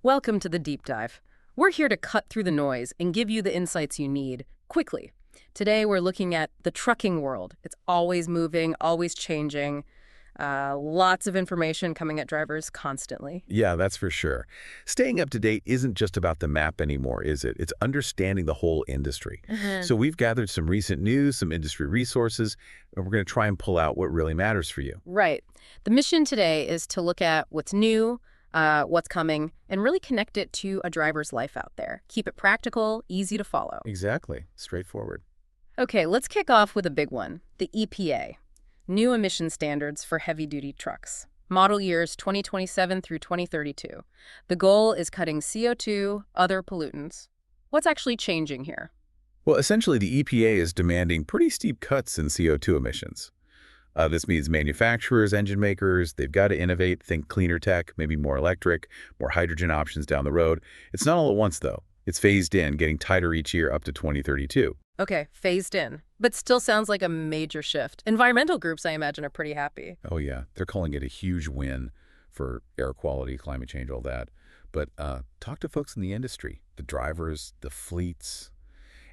Welcome to the deep dive. We're here to cut through the noise and give you the insights you need quickly. Today, we're looking at the trucking world. It's always moving, always changing. Lots of information coming at drivers constantly. Yeah, that's for sure. Staying up to date isn't just about the map anymore, is it? It's understanding the whole industry. Mhm. So we've gathered some recent news, some industry resources, and we're going to try and pull out what really matters for you. Right. The mission today is to look at what's new, what's coming, and really connect it to a driver's life out there. Keep it practical, easy to follow. Exactly. Straightforward. Okay, let's kick off with a big one, the EPA. New emission standards for heavy-duty trucks. Model years 2027 through 2032. The goal is cutting CO2, other pollutants. What's actually changing here? Well, essentially, the EPA is demanding pretty steep cuts in CO2 emissions. This means manufacturers, engine makers, they've got to innovate, think cleaner tech, maybe more electric, more hydrogen options down the road. It's not all at once, though. It's phased in, getting tighter each year up to 2032. Okay, phased in, but still sounds like a major shift. Environmental groups, I imagine, are pretty happy. Oh, yeah. They're calling it a huge win for air quality, climate change, all that. But talk to folks in the industry, the drivers, the fleets.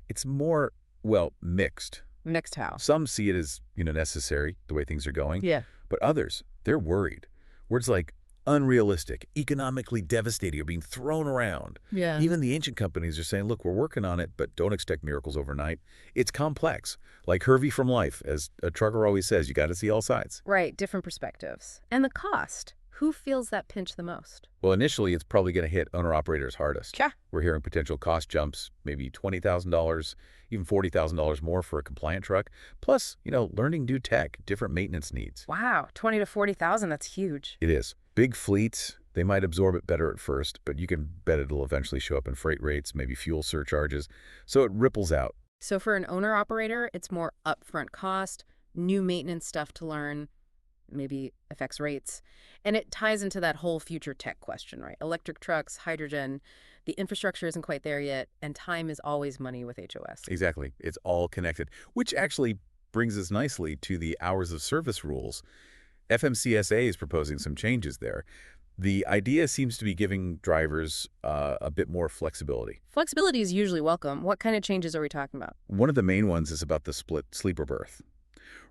It's more, well, mixed. Next how? Some see it as, necessary, the way things are going. Yeah. But others, they're worried. Words like unrealistic, economically devastating are being thrown around. Yeah. Even the ancient companies are saying, look, we're working on it, but don't expect miracles overnight. It's complex. Like Hervey from Life, as a trucker always says, you got to see all sides. Right, different perspectives. And the cost. Who feels that pinch the most? Well, initially, it's probably going to hit owner-operators hardest. Yeah. We're hearing potential cost jumps, maybe $20,000, even $40,000 more for a compliant truck. Plus, learning new tech, different maintenance needs. Wow, 20 to 40,000, that's huge. It is. Big fleets, they might absorb it better at first, but you can bet it'll eventually show up in freight rates, maybe fuel surcharges. So it ripples out. So for an owner-operator, it's more upfront cost, new maintenance stuff to learn, maybe affects rates. And it ties into that whole future tech question, right? Electric trucks, hydrogen, the infrastructure isn't quite there yet, and time is always money with HOS. Exactly. It's all connected, which actually brings us nicely to the hours of service rules. FMCSA is proposing some changes there. The idea seems to be giving drivers a bit more flexibility. Flexibility is usually welcome. What kind of changes are we talking about? One of the main ones is about the split sleeper berth.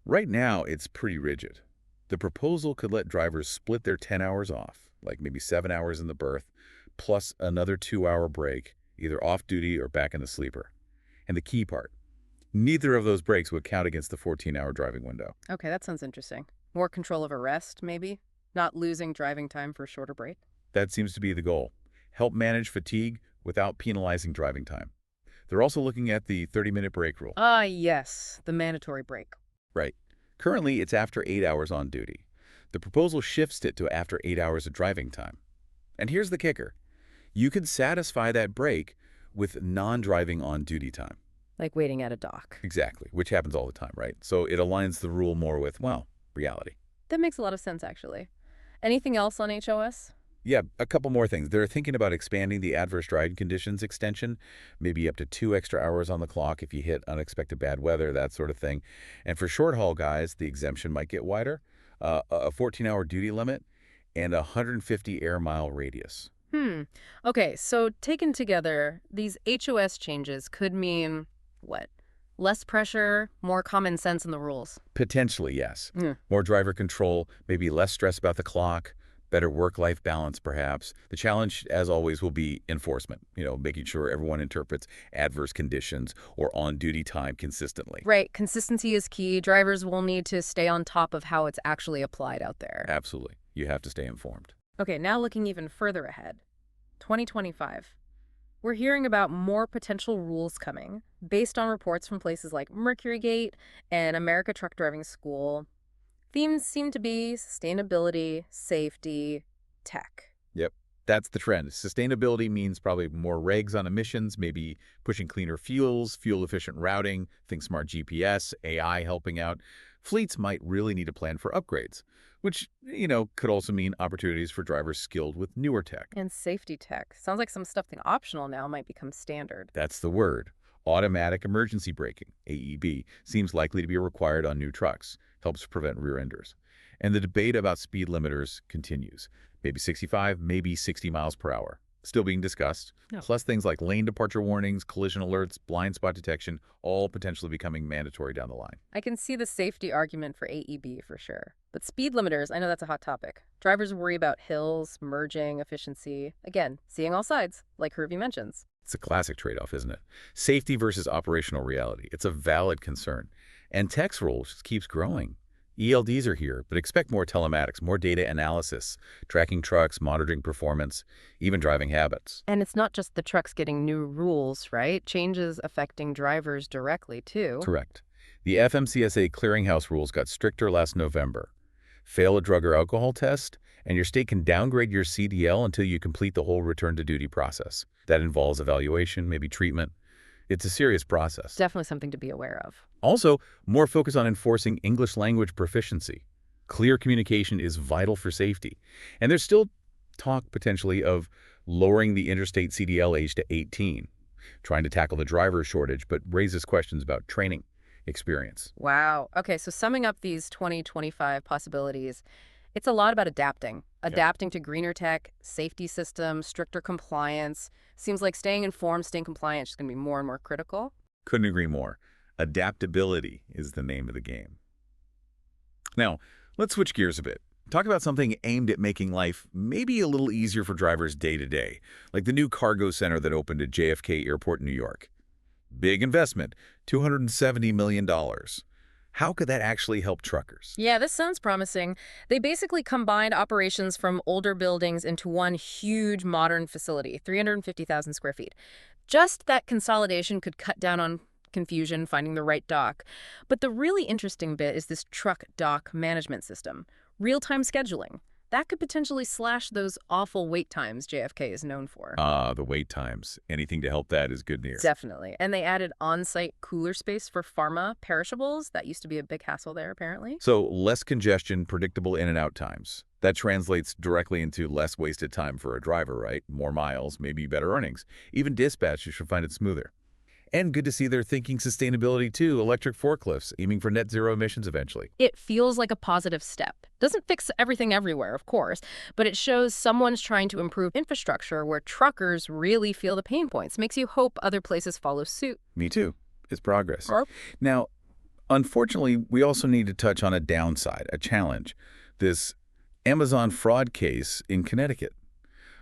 Right now, it's pretty rigid. The proposal could let drivers split their 10 hours off, like maybe 7 hours in the berth, plus another 2-hour break, either off-duty or back in the sleeper. And the key part, neither of those breaks would count against the 14-hour driving window. Okay, that sounds interesting. More control over rest, maybe? Not losing driving time for a shorter break? That seems to be the goal. Help manage fatigue without penalizing driving time. They're also looking at the 30-minute break rule. Ah, yes, the mandatory break. Right. Currently, it's after 8 hours on duty. The proposal shifts it to after 8 hours of driving time. And here's the kicker. You can satisfy that break with non-driving on-duty time. Like waiting at a dock. Exactly, which happens all the time, right? So it aligns the rule more with, well, reality. That makes a lot of sense, actually. Anything else on HOS? Yeah, a couple more things. They're thinking about expanding the adverse driving conditions extension, maybe up to 2 extra hours on the clock if you hit unexpected bad weather, that sort of thing. And for short-haul guys, the exemption might get wider, a 14-hour duty limit, and a 150 air-mile radius. Okay, so taken together, these HOS changes could mean, what? Less pressure, more common sense in the rules. Potentially, yes. Mm. More driver control, maybe less stress about the clock, better work-life balance, perhaps. The challenge, as always, will be enforcement, making sure everyone interprets adverse conditions or on-duty time consistently. Right, consistency is key. Drivers will need to stay on top of how it's actually applied out there. Absolutely. You have to stay informed. Okay, now looking even further ahead. 2025. We're hearing about more potential rules coming, based on reports from places like Mercurygate and America Truck Driving School. Themes seem to be sustainability, safety, tech. Yep, that's the trend. Sustainability means probably more regs on emissions, maybe pushing cleaner fuels, fuel-efficient routing, think smart GPS, AI helping out. Fleets might really need a plan for upgrades, which, could also mean opportunities for drivers skilled with newer tech. And safety tech. Sounds like some stuff that's optional now might become standard. That's the word. Automatic emergency braking, AEB, seems likely to be required on new trucks, helps prevent rear-enders. And the debate about speed limiters continues. Maybe 65, maybe 60 miles per hour. still being discussed, No. plus things like lane departure warnings, collision alerts, blind spot detection, all potentially becoming mandatory down the line. I can see the safety argument for AEB for sure. But speed limiters, I know that's a hot topic. Drivers worry about hills, merging, efficiency. Again, seeing all sides, like Hervey mentions. It's a classic trade-off, isn't it? Safety versus operational reality. It's a valid concern. And tech's role just keeps growing. ELDs are here, but expect more telematics, more data analysis, tracking trucks, monitoring performance, even driving habits. And it's not just the trucks getting new rules, right? Changes affecting drivers directly, too. Correct. The FMCSA clearinghouse rules got stricter last November. Fail a drug or alcohol test, and your state can downgrade your CDL until you complete the whole return to duty process. That involves evaluation, maybe treatment. It's a serious process. Definitely something to be aware of. Also, more focus on enforcing English language proficiency. Clear communication is vital for safety. And there's still talk potentially of lowering the interstate CDL age to 18, trying to tackle the driver shortage, but raises questions about training experience. Wow. Okay, so summing up these 2025 possibilities, it's a lot about adapting. Adapting to greener tech, safety systems, stricter compliance. Seems like staying informed, staying compliant is going to be more and more critical. Couldn't agree more. Adaptability is the name of the game. Now, let's switch gears a bit. Talk about something aimed at making life maybe a little easier for drivers day to day, like the new cargo center that opened at JFK Airport in New York. Big investment, $270 million. How could that actually help truckers? Yeah, this sounds promising. They basically combined operations from older buildings into one huge modern facility, 350,000 square feet. Just that consolidation could cut down on confusion finding the right dock. But the really interesting bit is this truck dock management system, real-time scheduling. That could potentially slash those awful wait times JFK is known for. The wait times. Anything to help that is good news. Definitely. And they added on-site cooler space for pharma perishables. That used to be a big hassle there, apparently. So less congestion, predictable in and out times. That translates directly into less wasted time for a driver, right? More miles, maybe better earnings. Even dispatchers should find it smoother. And good to see they're thinking sustainability too, electric forklifts, aiming for net zero emissions eventually. It feels like a positive step. Doesn't fix everything everywhere, of course, but it shows someone's trying to improve infrastructure where truckers really feel the pain points. Makes you hope other places follow suit. Me too. It's progress. Or Now, unfortunately, we also need to touch on a downside, a challenge. This Amazon fraud case in Connecticut.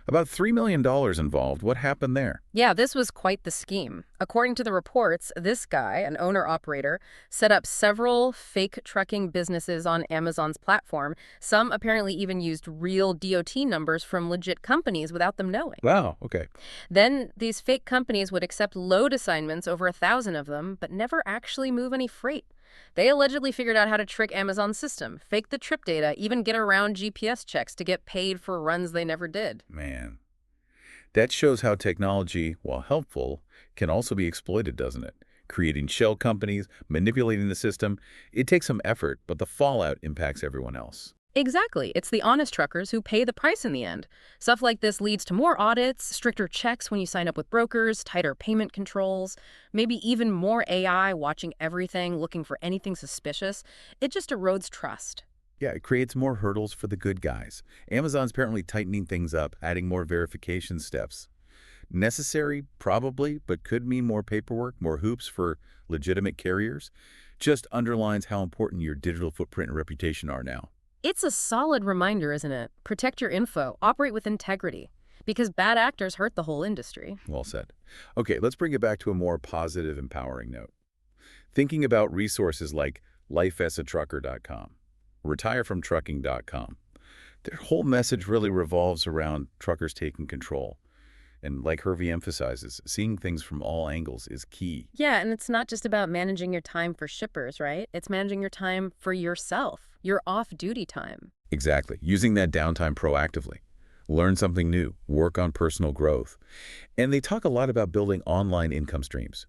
About $3 million involved. What happened there? yeah, this was quite the scheme. According to the reports, this guy, an owner-operator, set up several fake trucking businesses on Amazon's platform. Some apparently even used real DOT numbers from legit companies without them knowing. Wow, okay. Then these fake companies would accept load assignments, over 1,000 of them, but never actually move any freight. They allegedly figured out how to trick Amazon's system, fake the trip data, even get around GPS checks to get paid for runs they never did. Man, that shows how technology, while helpful, can also be exploited, doesn't it? Creating shell companies, manipulating the system. It takes some effort, but the fallout impacts everyone else. Exactly. It's the honest truckers who pay the price in the end. Stuff like this leads to more audits, stricter checks when you sign up with brokers, tighter payment controls, maybe even more AI watching everything, looking for anything suspicious. It just erodes trust. Yeah, it creates more hurdles for the good guys. Amazon's apparently tightening things up, adding more verification steps. Necessary, probably, but could mean more paperwork, more hoops for legitimate carriers. Just underlines how important your digital footprint and reputation are now. It's a solid reminder, isn't it? Protect your info, operate with integrity, because bad actors hurt the whole industry. Well said. Okay, let's bring it back to a more positive, empowering note. Thinking about resources like lifeasatrucker.com, retirefromtrucking.com. Their whole message really revolves around truckers taking control. And like Hervey emphasizes, seeing things from all angles is key. Yeah, and it's not just about managing your time for shippers, right? It's managing your time for yourself, your off-duty time. Exactly. Using that downtime proactively. Learn something new. Work on personal growth. And they talk a lot about building online income streams.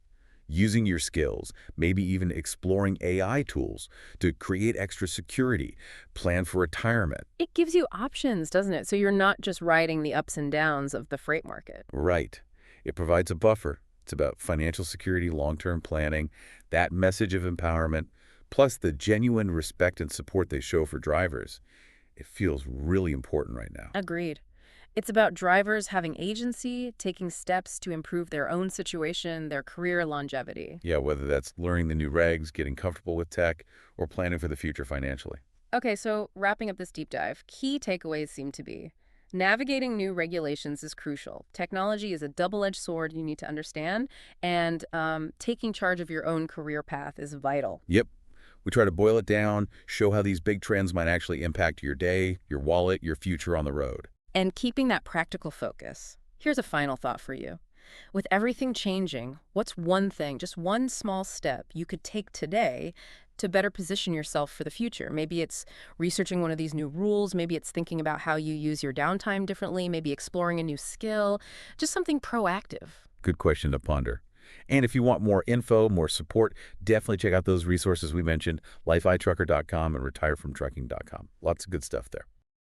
Using your skills, maybe even exploring AI tools to create extra security, plan for retirement. It gives you options, doesn't it? So you're not just riding the ups and downs of the freight market. Right. It provides a buffer. It's about financial security, long-term planning, that message of empowerment, plus the genuine respect and support they show for drivers. It feels really important right now. Agreed. It's about drivers having agency, taking steps to improve their own situation, their career longevity. Yeah, whether that's learning the new regs, getting comfortable with tech, or planning for the future financially. Okay, so wrapping up this deep dive, key takeaways seem to be navigating new regulations is crucial. Technology is a double-edged sword you need to understand, and taking charge of your own career path is vital. Yep. We try to boil it down, show how these big trends might actually impact your day, your wallet, your future on the road. And keeping that practical focus. Here's a final thought for you. With everything changing, what's one thing, just one small step you could take today to better position yourself for the future? Maybe it's researching one of these new rules. Maybe it's thinking about how you use your downtime differently. Maybe exploring a new skill, just something proactive. Good question to ponder. And if you want more info, more support, definitely check out those resources we mentioned, lifeitrucker.com and retirefromtrucking.com. Lots of good stuff there.